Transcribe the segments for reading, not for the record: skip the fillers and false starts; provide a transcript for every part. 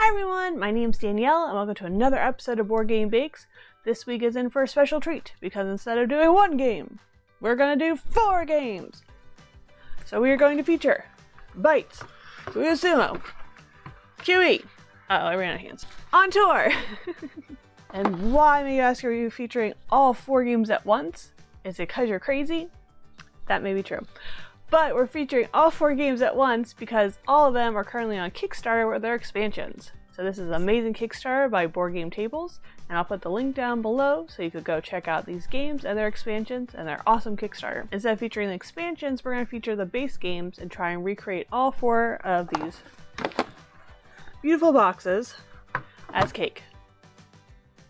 Hi everyone, my name's Danielle and welcome to another episode of Board Game Bakes. This week is in for a special treat because instead of doing one game, we're going to do 4 games. So we are going to feature Bites, Kabuto Sumo, QE, I ran out of hands, On Tour. And why, may you ask, are you featuring all 4 games at once? Is it because you're crazy? That may be true. But we're featuring all 4 games at once because all of them are currently on Kickstarter with their expansions. So this is an amazing Kickstarter by Boardgametables, and I'll put the link down below so you could go check out these games and their expansions and their awesome Kickstarter. Instead of featuring the expansions, we're going to feature the base games and try and recreate all 4 of these beautiful boxes as cake.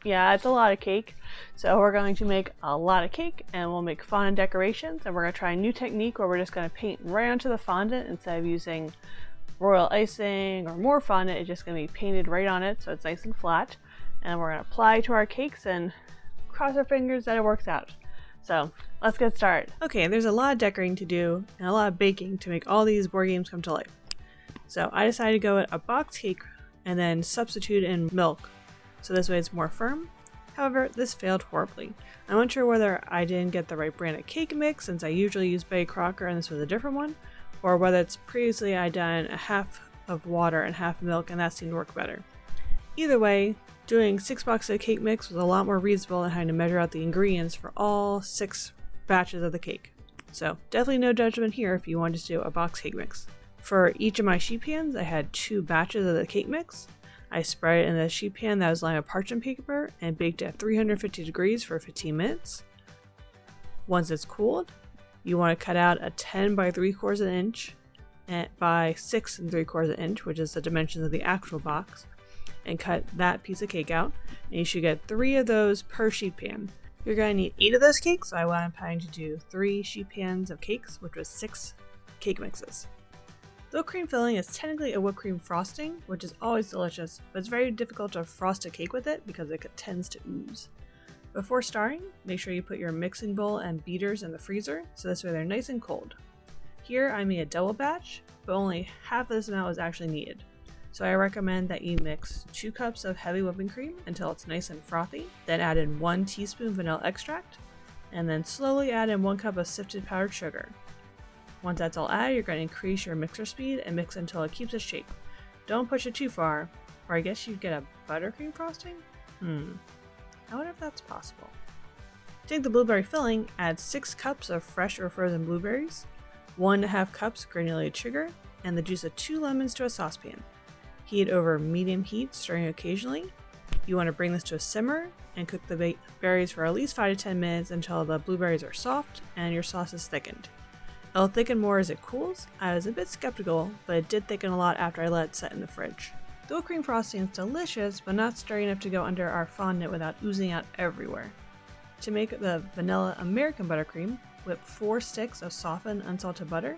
Yeah, it's a lot of cake. So we're going to make a lot of cake and we'll make fondant decorations, and we're going to try a new technique where we're just going to paint right onto the fondant instead of using royal icing or more fondant. It's just going to be painted right on it so it's nice and flat, and we're going to apply to our cakes and cross our fingers that it works out. So let's get started. Okay, there's a lot of decorating to do and a lot of baking to make all these board games come to life. So I decided to go with a box cake and then substitute in milk so this way it's more firm. However, this failed horribly. I'm unsure whether I didn't get the right brand of cake mix since I usually use Betty Crocker and this was a different one, or whether it's previously I done a half of water and half milk and that seemed to work better. Either way, doing 6 boxes of cake mix was a lot more reasonable than having to measure out the ingredients for all 6 batches of the cake. So definitely no judgment here if you wanted to do a box cake mix. For each of my sheet pans, I had 2 batches of the cake mix. I spread it in a sheet pan that was lined with parchment paper and baked at 350 degrees for 15 minutes. Once it's cooled, you want to cut out a 10 by 3/4 inch by 6 3/4 inch, which is the dimensions of the actual box, and cut that piece of cake out. And you should get 3 of those per sheet pan. You're going to need 8 of those cakes, so I wound up having to do 3 sheet pans of cakes, which was 6 cake mixes. The whipped cream filling is technically a whipped cream frosting, which is always delicious, but it's very difficult to frost a cake with it because it tends to ooze. Before starting, make sure you put your mixing bowl and beaters in the freezer, so this way they're nice and cold. Here I made a double batch, but only half of this amount was actually needed. So I recommend that you mix 2 cups of heavy whipping cream until it's nice and frothy, then add in 1 teaspoon vanilla extract, and then slowly add in 1 cup of sifted powdered sugar. Once that's all added, you're going to increase your mixer speed and mix until it keeps its shape. Don't push it too far, or I guess you'd get a buttercream frosting? I wonder if that's possible. To take the blueberry filling, add 6 cups of fresh or frozen blueberries, 1.5 cups granulated sugar, and the juice of 2 lemons to a saucepan. Heat over medium heat, stirring occasionally. You want to bring this to a simmer and cook the berries for at least 5 to 10 minutes until the blueberries are soft and your sauce is thickened. It'll thicken more as it cools. I was a bit skeptical, but it did thicken a lot after I let it set in the fridge. The whipped cream frosting is delicious, but not sturdy enough to go under our fondant without oozing out everywhere. To make the vanilla American buttercream, whip 4 sticks of softened unsalted butter.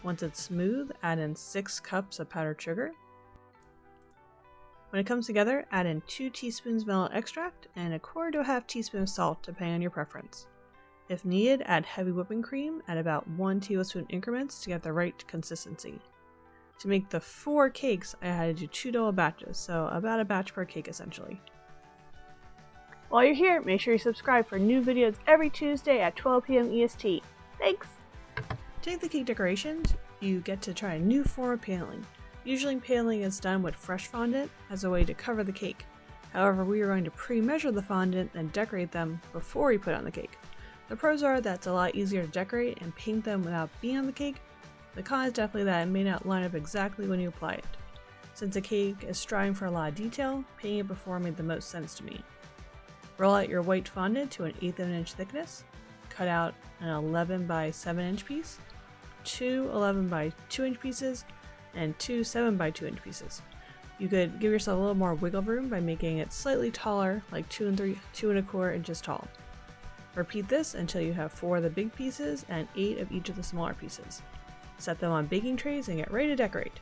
Once it's smooth, add in 6 cups of powdered sugar. When it comes together, add in 2 teaspoons vanilla extract and 1/4 to 1/2 teaspoon of salt, depending on your preference. If needed, add heavy whipping cream at about 1 tablespoon increments to get the right consistency. To make the 4 cakes, I had to do 2 double batches, so about a batch per cake essentially. While you're here, make sure you subscribe for new videos every Tuesday at 12 p.m. EST. Thanks! To take the cake decorations, you get to try a new form of paneling. Usually paneling is done with fresh fondant as a way to cover the cake. However, we are going to pre-measure the fondant and decorate them before we put on the cake. The pros are that it's a lot easier to decorate and paint them without being on the cake. The con is definitely that it may not line up exactly when you apply it. Since the cake is striving for a lot of detail, painting it before made the most sense to me. Roll out your white fondant to an 1/8 of an inch thickness. Cut out an 11 by 7 inch piece, 2 11 by 2 inch pieces, and 2 7 by 2 inch pieces. You could give yourself a little more wiggle room by making it slightly taller, like 2 1/4 inches tall. Repeat this until you have 4 of the big pieces and 8 of each of the smaller pieces. Set them on baking trays and get ready to decorate.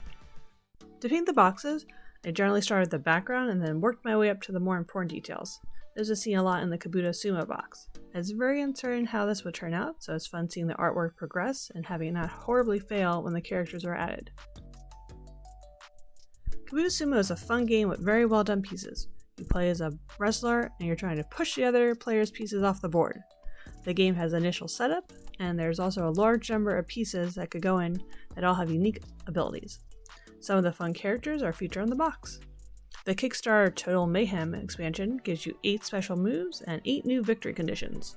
To paint the boxes, I generally started with the background and then worked my way up to the more important details. This was seen a lot in the Kabuto Sumo box. I was very uncertain how this would turn out, so it's fun seeing the artwork progress and having it not horribly fail when the characters were added. Kabuto Sumo is a fun game with very well done pieces. You play as a wrestler and you're trying to push the other player's pieces off the board. The game has initial setup, and there's also a large number of pieces that could go in that all have unique abilities. Some of the fun characters are featured on the box. The Kickstarter Total Mayhem expansion gives you 8 special moves and 8 new victory conditions.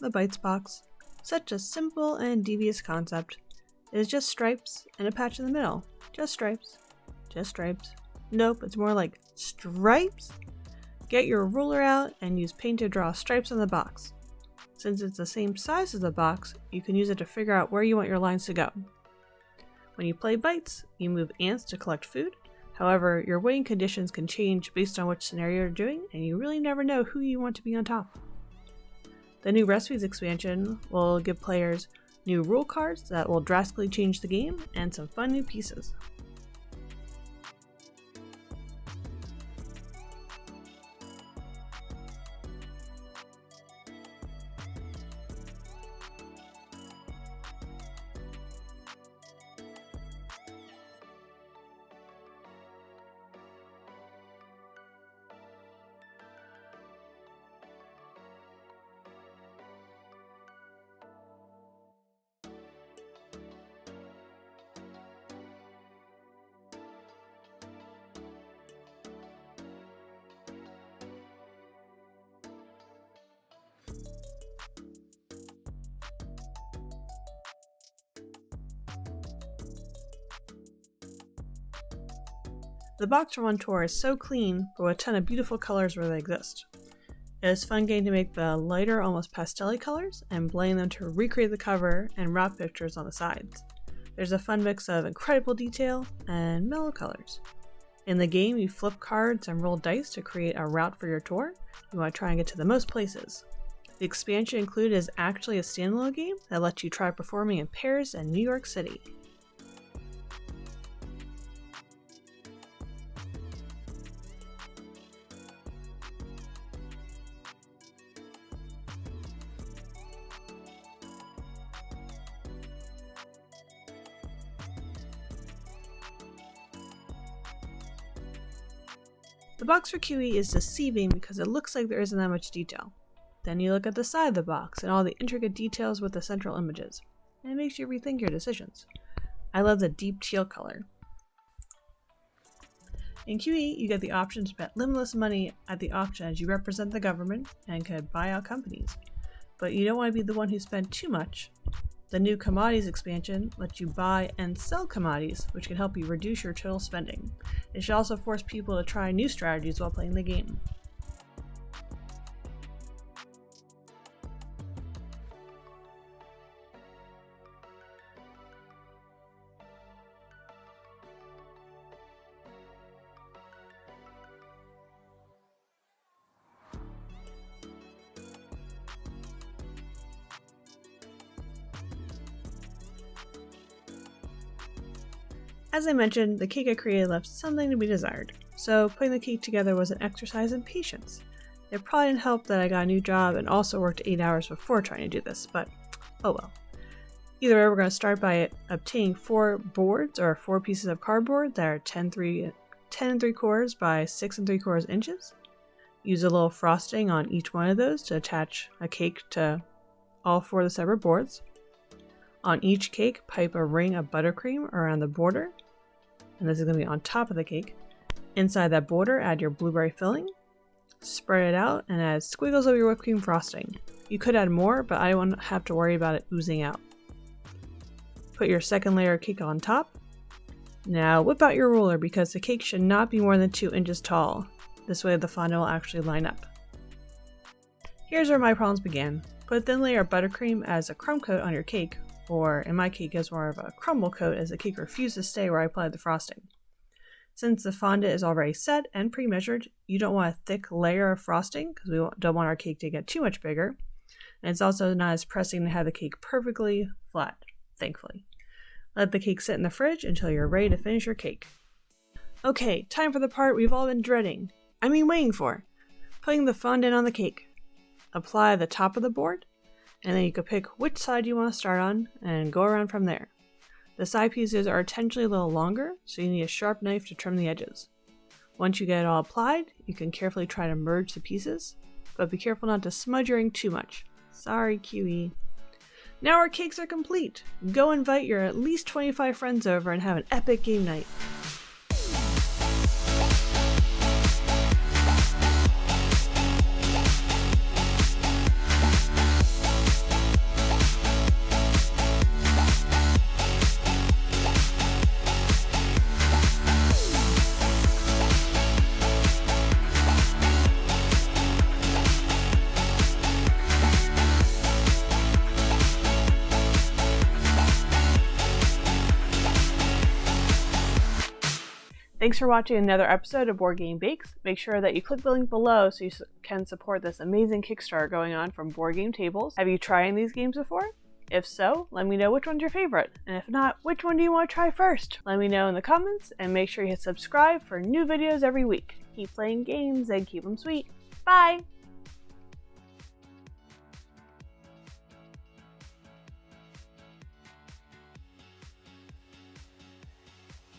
The Bites box. Such a simple and devious concept. It is just stripes and a patch in the middle. Just stripes. Just stripes. Nope, it's more like stripes? Get your ruler out and use paint to draw stripes on the box. Since it's the same size as the box, you can use it to figure out where you want your lines to go. When you play Bites, you move ants to collect food. However, your winning conditions can change based on which scenario you're doing, and you really never know who you want to be on top. The new Recipes expansion will give players new rule cards that will drastically change the game, and some fun new pieces. The box for one tour is so clean, but with a ton of beautiful colors where they exist. It is fun getting to make the lighter, almost pastel-y colors and blend them to recreate the cover and wrap pictures on the sides. There's a fun mix of incredible detail and mellow colors. In the game, you flip cards and roll dice to create a route for your tour. You want to try and get to the most places. The expansion included is actually a standalone game that lets you try performing in Paris and New York City. The box for QE is deceiving because it looks like there isn't that much detail. Then you look at the side of the box and all the intricate details with the central images, and it makes you rethink your decisions. I love the deep teal color. In QE, you get the option to bet limitless money at the auction as you represent the government and could buy out companies. But you don't want to be the one who spent too much. The new commodities expansion lets you buy and sell commodities, which can help you reduce your total spending. It should also force people to try new strategies while playing the game. As I mentioned, the cake I created left something to be desired, so putting the cake together was an exercise in patience. It probably didn't help that I got a new job and also worked 8 hours before trying to do this, but oh well. Either way, we're going to start by obtaining 4 boards or 4 pieces of cardboard that are 10 3/4 by 6 3/4 inches. Use a little frosting on each one of those to attach a cake to all 4 of the separate boards. On each cake, pipe a ring of buttercream around the border, and this is going to be on top of the cake. Inside that border, add your blueberry filling, spread it out, and add squiggles of your whipped cream frosting. You could add more, but I don't have to worry about it oozing out. Put your second layer of cake on top. Now whip out your ruler because the cake should not be more than 2 inches tall. This way the fondant will actually line up. Here's where my problems began. Put a thin layer of buttercream as a crumb coat on your cake, or in my cake as more of a crumble coat as the cake refused to stay where I applied the frosting. Since the fondant is already set and pre-measured, you don't want a thick layer of frosting because we don't want our cake to get too much bigger. And it's also not as pressing to have the cake perfectly flat, thankfully. Let the cake sit in the fridge until you're ready to finish your cake. Okay, time for the part we've all been dreading. Waiting for. Putting the fondant on the cake. Apply the top of the board, and then you can pick which side you want to start on and go around from there. The side pieces are intentionally a little longer, so you need a sharp knife to trim the edges. Once you get it all applied, you can carefully try to merge the pieces, but be careful not to smudge your ink too much. Sorry, QE. Now our cakes are complete! Go invite your at least 25 friends over and have an epic game night. Thanks for watching another episode of Board Game Bakes. Make sure that you click the link below so you can support this amazing Kickstarter going on from Boardgametables. Have you tried these games before? If so, let me know which one's your favorite. And if not, which one do you want to try first? Let me know in the comments, and make sure you hit subscribe for new videos every week. Keep playing games and keep them sweet. Bye!